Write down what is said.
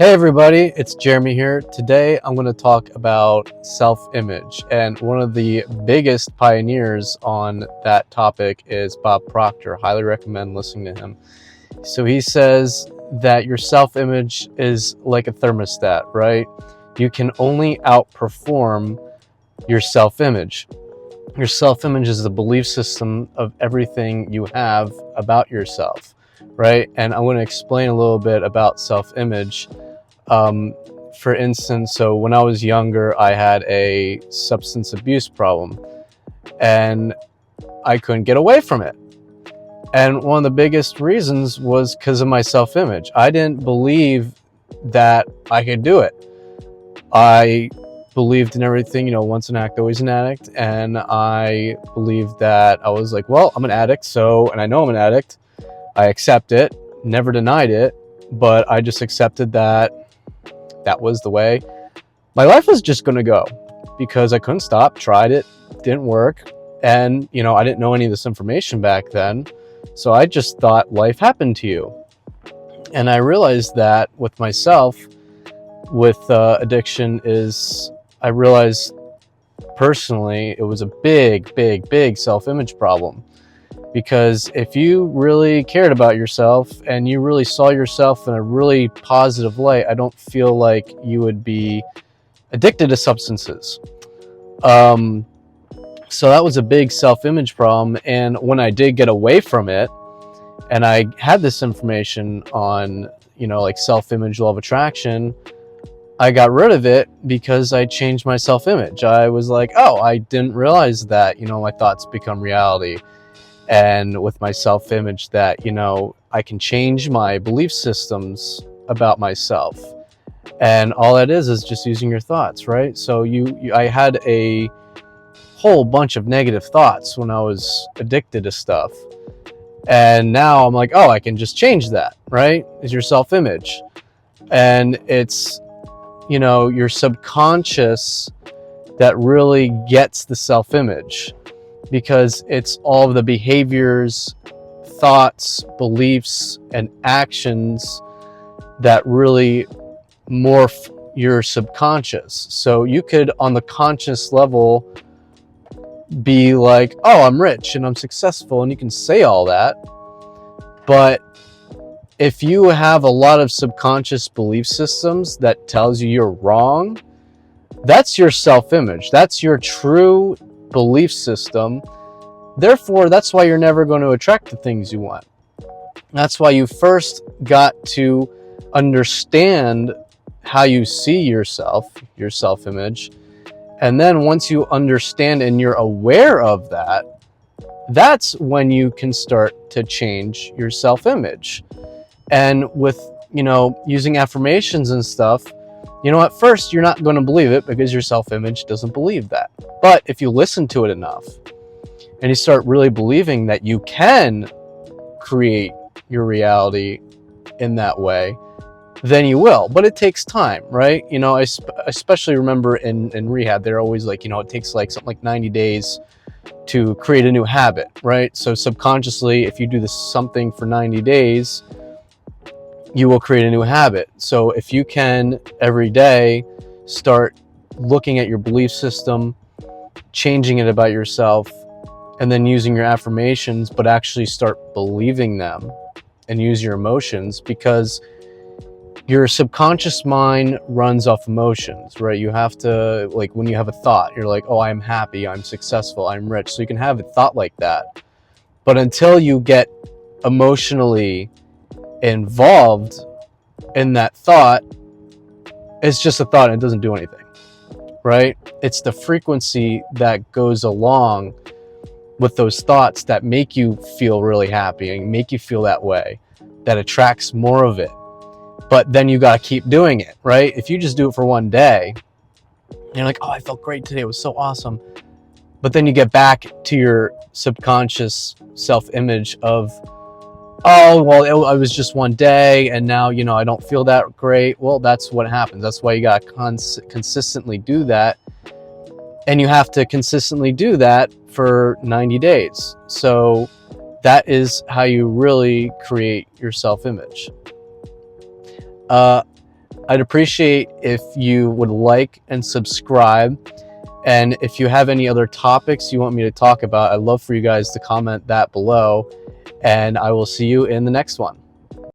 Hey everybody, it's Jeremy here. Today I'm going to talk about self-image, and one of the biggest pioneers on that topic is Bob Proctor. Highly recommend listening to him. So he says that your self-image is like a thermostat, right? You can only outperform your self-image. Your self-image is the belief system of everything you have about yourself, right? And I'm going to explain a little bit about self-image. For instance, so when I was younger, I had a substance abuse problem and I couldn't get away from it. And one of the biggest reasons was because of my self-image. I didn't believe that I could do it. I believed in everything, once an addict, always an addict. And I believed that I was like, well, I'm an addict, and I know I'm an addict. I accept it, never denied it, but I just accepted that was the way my life was just going to go, because I couldn't stop, tried it, didn't work. And, I didn't know any of this information back then. So I just thought life happened to you. And I realized that with myself, with addiction, I realized personally it was a big self-image problem. Because if you really cared about yourself and you really saw yourself in a really positive light, I don't feel like you would be addicted to substances. So that was a big self-image problem. And when I did get away from it, and I had this information on, like self-image, law of attraction, I got rid of it because I changed my self-image. I was like, oh, I didn't realize that, my thoughts become reality. And with my self-image that, I can change my belief systems about myself. And all that is just using your thoughts, right? So I had a whole bunch of negative thoughts when I was addicted to stuff. And now I'm like, oh, I can just change that, right? It's your self-image. And it's, your subconscious that really gets the self-image. Because it's all of the behaviors, thoughts, beliefs, and actions that really morph your subconscious. So you could, on the conscious level, be like, oh, I'm rich and I'm successful, and you can say all that. But if you have a lot of subconscious belief systems that tells you you're wrong, that's your self-image. That's your true belief system. Therefore, that's why you're never going to attract the things you want. That's why you first got to understand how you see yourself, your self-image. And then once you understand and you're aware of that, that's when you can start to change your self-image. And with, using affirmations and stuff, at first you're not going to believe it because your self-image doesn't believe that. But if you listen to it enough and you start really believing that you can create your reality in that way, then you will. But it takes time, right? I especially remember in rehab, they're always like, it takes like something like 90 days to create a new habit, right? So subconsciously, if you do something for 90 days, you will create a new habit. So if you can every day start looking at your belief system, changing it about yourself, and then using your affirmations, but actually start believing them and use your emotions, because your subconscious mind runs off emotions, right? You have to, like, when you have a thought, you're like, oh, I'm happy, I'm successful, I'm rich. So you can have a thought like that. But until you get emotionally involved in that thought, it's just a thought and it doesn't do anything, right? It's the frequency that goes along with those thoughts that make you feel really happy and make you feel that way, that attracts more of it. But then you got to keep doing it, right? If you just do it for one day, you're like, oh, I felt great today, it was so awesome. But then you get back to your subconscious self-image of, oh, well, it was just one day and now, I don't feel that great. Well, that's what happens. That's why you got to consistently do that. And you have to consistently do that for 90 days. So that is how you really create your self-image. I'd appreciate if you would like and subscribe. And if you have any other topics you want me to talk about, I'd love for you guys to comment that below. And I will see you in the next one.